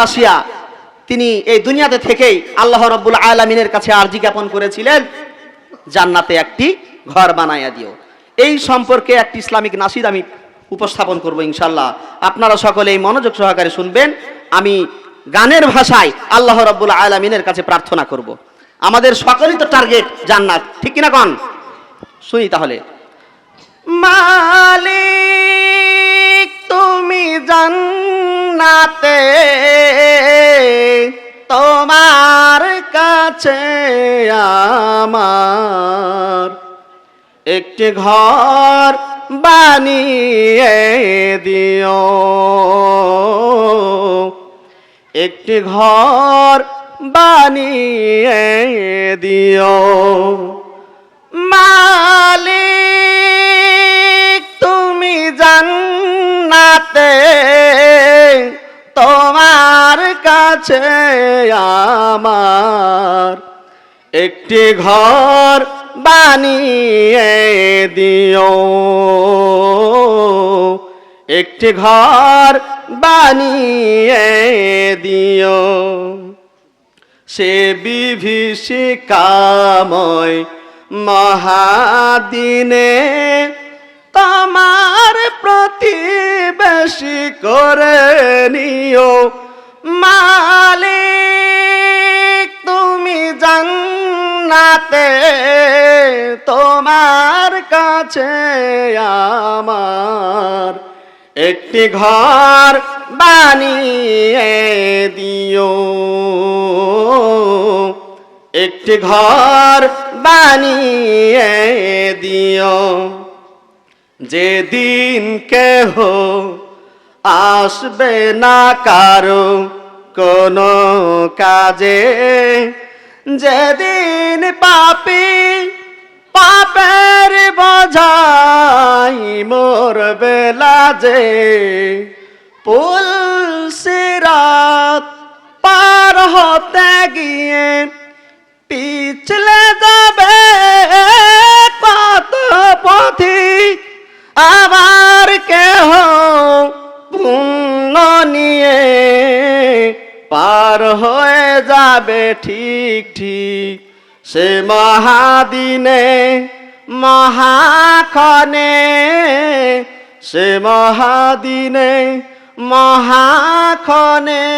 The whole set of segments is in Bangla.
আসিয়া তিনি এই দুনিয়াতে থেকেই আল্লাহ রাব্বুল আলামিনের কাছে আরজি জ্ঞাপন করেছিলেন, জান্নাতে একটি ঘর বানাইয়া দিও। এই সম্পর্কে একটি ইসলামিক নাসিদ আমি উপস্থাপন করব ইনশাআল্লাহ। আপনারা সকলে এই মনোযোগ সহকারে শুনবেন। আমি গানের ভাষায় আল্লাহ রাব্বুল আলামিনের কাছে প্রার্থনা করব। আমাদের সকলেই তো টার্গেট জান্নাত, ঠিক কিনা কোন? শুনি তাহলে। মালিক তুমি জান্নাতে, তোমার কাছে আমার একটি ঘর বানিয়ে দিও, একটি ঘর বানিয়ে দিও। মালিক তুমি জান্নাতে, তোমার কাছে আমার একটি ঘর বানিয়ে দিও, একটি ঘর বানিয়ে দিও। সে বিভীষিকাময় মহাদিনে তোমার প্রতিবেশী করে নিও। মালিক তুমি জান্নাতে, তোমার কাছে আমার একটি ঘর বানিয়ে দিও, একটি ঘর বানিয়ে দিও। যেদিন কেহ আসবে না কারো কোনো কাজে, যেদিন পাপী পাপের বোঝাই মরবে লাজে, পুল সিরাত পার হতে গিয়ে পিছলে যাবে কত পথিক, আবার কেহ পুণ্য নিয়ে পার হয়ে যাবে ঠিক ঠিক। সে মহাদিনে মহাক্ষণে, সে মহাদিনে মহাক্ষণে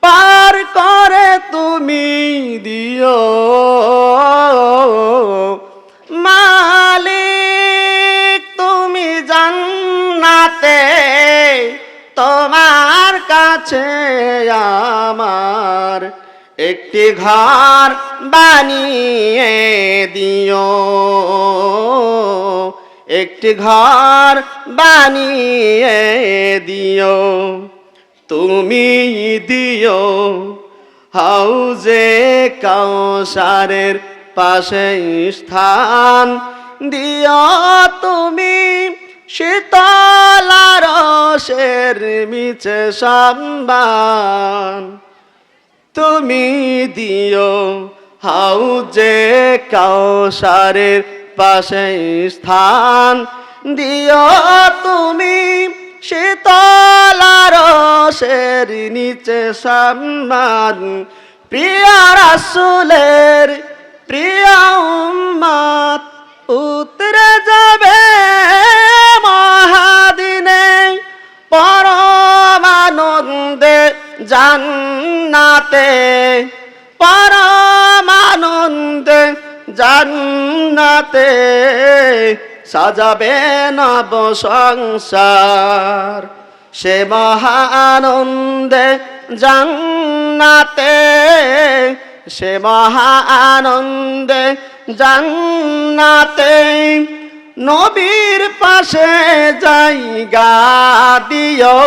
পার করে তুমি দিও। মালিক তুমি জান্নাতে, তোমার কাছে আমার একটি ঘর বানিয়ে দিও, একটি ঘর বানিয়ে দিও। তুমি দিও হাউজে কাউসারের পাশে স্থান, দিও তুমি শীতল রসের মিছে সম্মান। তুমি দিও হাউজে কাউসারের পাশে স্থান, দিও তুমি শীতল রসের নিচে সম্মান। প্রিয় রাসূলের প্রিয় উম্মত উতরে যাবে মহাদিনে পরম আনন্দে জান্নাতে, পরম আনন্দে জান্নাতে সাজাবে নব সংসার। সে মহানন্দে জান্নাতে, সে মহানন্দে জান্নাতে নবীর পাশে জায়গা দিও।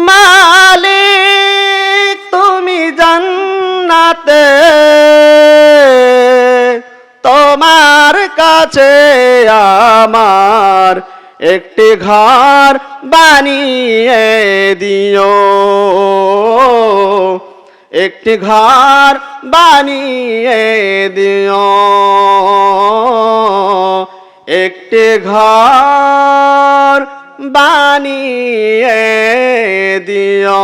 মালিক তুমি জান্নাতে, তোমার কাছে আমার একটি ঘর বানিয়ে দিও, একটি ঘর বানিয়ে দিও, একটি ঘর বানিয়ে দিও।